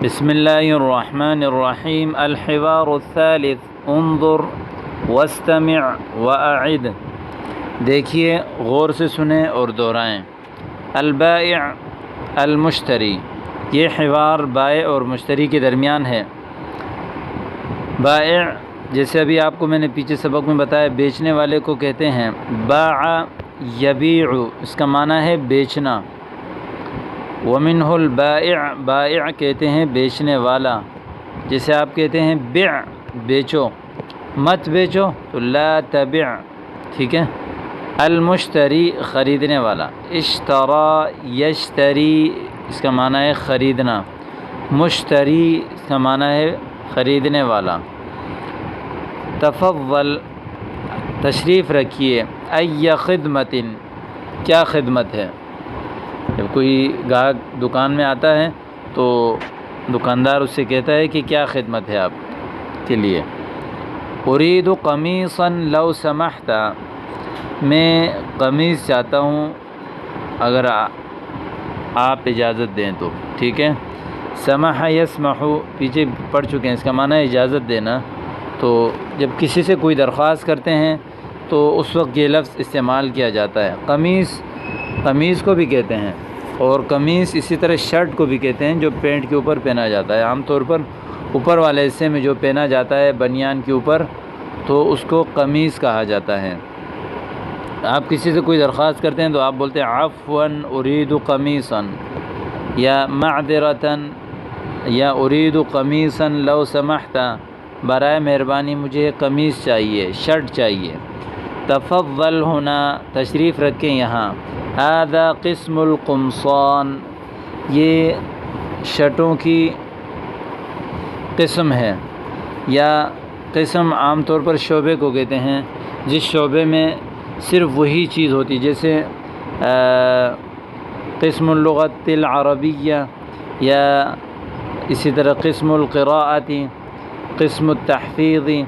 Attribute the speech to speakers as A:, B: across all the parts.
A: بسم اللہ الرحمن الرحیم۔ الحوار الثالث، انظر واستمع واعد۔ دیکھیے، غور سے سنیں اور دہرائیں۔ البائع المشتری، یہ حوار بائع اور مشتری کے درمیان ہے۔ بائع، جیسے ابھی آپ کو میں نے پیچھے سبق میں بتایا، بیچنے والے کو کہتے ہیں باع یبیع، اس کا معنی ہے بیچنا۔ ومنہ البائع، بائع کہتے ہیں بیچنے والا۔ جیسے آپ کہتے ہیں بع، بیچو، مت بیچو تو لا تبع، ٹھیک ہے۔ المشتری، خریدنے والا۔ اشترى یشتری، اس کا معنی ہے خریدنا۔ مشتری، اس کا معنی ہے خریدنے والا۔ تفضل، تشریف رکھیے۔ ای خدمت، کیا خدمت ہے۔ جب کوئی گاہک دکان میں آتا ہے تو دکاندار اس سے کہتا ہے کہ کیا خدمت ہے آپ کے لیے۔ ارید قمیصا لو سمحت، میں قمیص چاہتا ہوں اگر آپ اجازت دیں تو، ٹھیک ہے۔ سمح یسمح، پیچھے پڑھ چکے ہیں، اس کا معنی ہے اجازت دینا۔ تو جب کسی سے کوئی درخواست کرتے ہیں تو اس وقت یہ لفظ استعمال کیا جاتا ہے۔ قمیص کو بھی کہتے ہیں، اور قمیص اسی طرح شرٹ کو بھی کہتے ہیں، جو پینٹ کے اوپر پہنا جاتا ہے۔ عام طور پر اوپر والے حصے میں جو پہنا جاتا ہے بنیان کے اوپر، تو اس کو قمیص کہا جاتا ہے۔ آپ کسی سے کوئی درخواست کرتے ہیں تو آپ بولتے ہیں عفوا ارید قمیصا، یا معذرتا، یا ارید قمیصا لو سمحت، برائے مہربانی مجھے قمیص چاہیے، شرٹ چاہیے۔ تفضل ہونا، تشریف رکھیں یہاں۔ هذا قسم القمصان، یہ شرٹوں کی قسم ہے، یا قسم عام طور پر شعبے کو کہتے ہیں، جس شعبے میں صرف وہی چیز ہوتی، جیسے قسم اللغت العربیہ، یا اسی طرح قسم القراءتی، قسم التحفیظی۔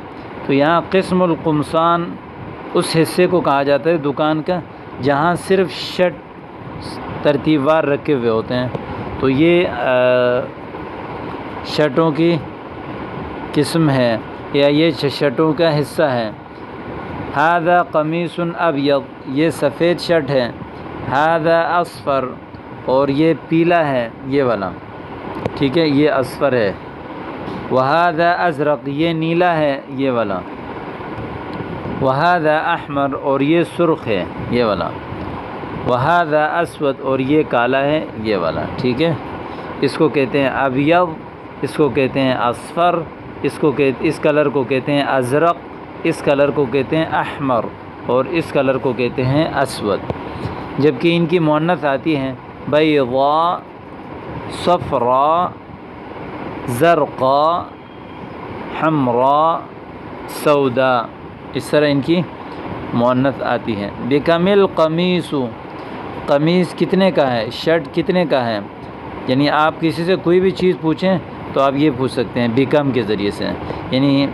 A: تو یہاں قسم القمصان اس حصے کو کہا جاتا ہے دکان کا جہاں صرف شرٹ ترتیب وار رکھے ہوئے ہوتے ہیں، تو یہ شرٹوں کی قسم ہے، یا یہ شرٹوں کا حصہ ہے۔ ھذا قمیص ابیض، یہ سفید شرٹ ہے۔ ھذا اصفر، اور یہ پیلا ہے، یہ والا، ٹھیک ہے، یہ اصفر ہے۔ وھذا ازرق، یہ نیلا ہے، یہ والا۔ وھذا احمر، اور یہ سرخ ہے، یہ والا۔ وھذا اسود، اور یہ کالا ہے، یہ والا، ٹھیک ہے۔ اس کو کہتے ہیں ابیض، اس کو کہتے ہیں اصفر، اس کلر کو کہتے ہیں ازرق، اس کلر کو کہتے ہیں احمر، اور اس کلر کو کہتے ہیں اسود۔ جبکہ ان کی مؤنث آتی ہیں بیضاء، صفراء، زرقاء، حمراء، سوداء، اس طرح ان کی مؤنث آتی ہے۔ بکم القمیص، قمیص کتنے کا ہے، شرٹ کتنے کا ہے۔ یعنی آپ کسی سے کوئی بھی چیز پوچھیں تو آپ یہ پوچھ سکتے ہیں بکم کے ذریعے سے، یعنی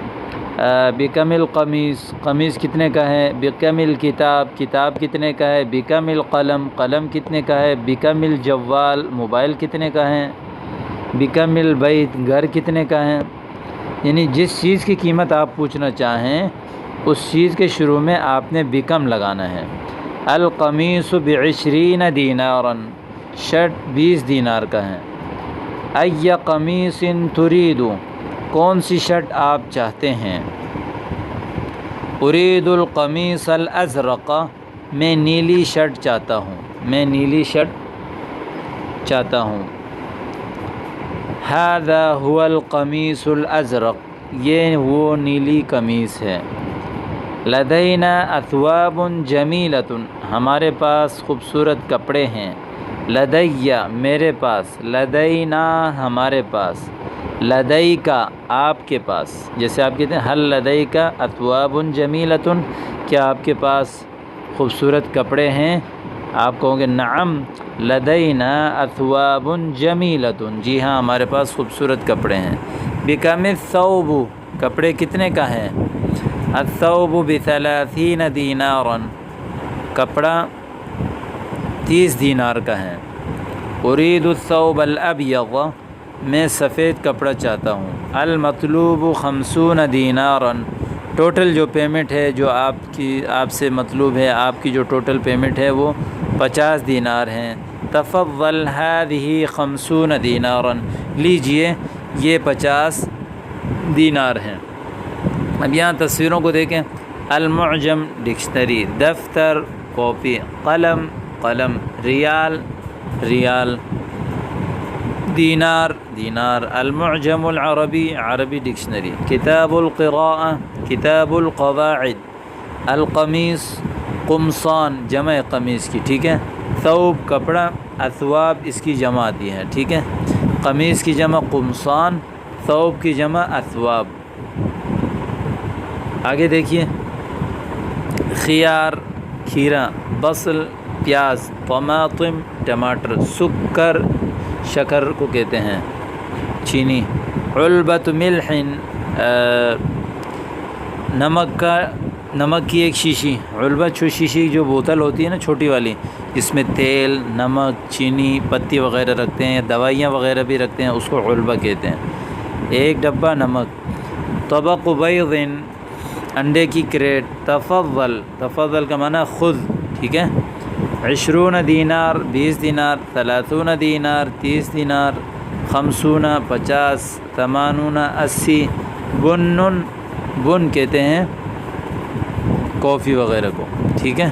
A: بکم القمیص، قمیص کتنے کا ہے۔ بکم الکتاب، کتاب کتنے کا ہے۔ بکم القلم، قلم کتنے کا ہے۔ بکم الجوال، موبائل کتنے کا ہے۔ بکم البیت، گھر کتنے کا ہے۔ یعنی جس چیز کی قیمت آپ پوچھنا چاہیں اس چیز کے شروع میں آپ نے بکم لگانا ہے۔ القمیص ب20 دینارا، شرٹ 20 دینار کا ہے۔ ای قمیص ترید، کون سی شرٹ آپ چاہتے ہیں۔ ارید القمیص الازرق، میں نیلی شرٹ چاہتا ہوں، میں نیلی شرٹ چاہتا ہوں۔ ھذا هو القمیص الازرق، یہ وہ نیلی قمیص ہے۔ لدینا اثواب جمیلۃ، ہمارے پاس خوبصورت کپڑے ہیں۔ لدی، میرے پاس۔ لدینا، ہمارے پاس۔ لدیکا، آپ کے پاس۔ جیسے آپ کہتے ہیں حل لدیکا اثواب جمیلۃ، کیا آپ کے پاس خوبصورت کپڑے ہیں۔ آپ کہو گے نعم لدینا اثواب جمیلۃ، جی ہاں ہمارے پاس خوبصورت کپڑے ہیں۔ بکم الثوب، کپڑے کتنے کا ہے۔ الثوب ب30 دینارا، کپڑا 30 دینار کا ہے۔ ارید الثوب الابیض، میں سفید کپڑا چاہتا ہوں. المطلوب 50 دینارا، ٹوٹل جو پیمنٹ ہے جو آپ سے مطلوب ہے، آپ کی جو ٹوٹل پیمنٹ ہے وہ 50 دینار ہیں. تفضل هذه 50 دینارا، لیجئے یہ 50 دینار ہیں. اب یہاں تصویروں کو دیکھیں. المعجم ڈکشنری، دفتر کاپی، قلم قلم، ریال ریال، دینار دینار. المعجم العربی عربی ڈکشنری. کتاب القراءة کتاب القواعد. القمیص قمصان جمع قمیص کی، ٹھیک ہے. ثوب کپڑا، اثواب اس کی جمع آتی ہے، ٹھیک ہے. قمیص کی جمع قمصان، ثوب کی جمع اثواب. آگے دیکھیے. خیار کھیرا، بصل پیاز، طماطم ٹماٹر، سکر شکر کو کہتے ہیں، چینی. علبۃ ملح نمک کی ایک شیشی. علبہ شیشی جو بوتل ہوتی ہے نا چھوٹی والی، جس میں تیل، نمک، چینی پتی وغیرہ رکھتے ہیں، دوائیاں وغیرہ بھی رکھتے ہیں، اس کو علبہ کہتے ہیں. ایک ڈبہ نمک. طبق بیض انڈے کی کریٹ. تفضل تفضل کا معنی خذ، ٹھیک ہے. 20 دینار 20 دینار. 30 دینار 30 دینار. 50 50. 80 80. بن کہتے ہیں کافی وغیرہ کو، ٹھیک ہے.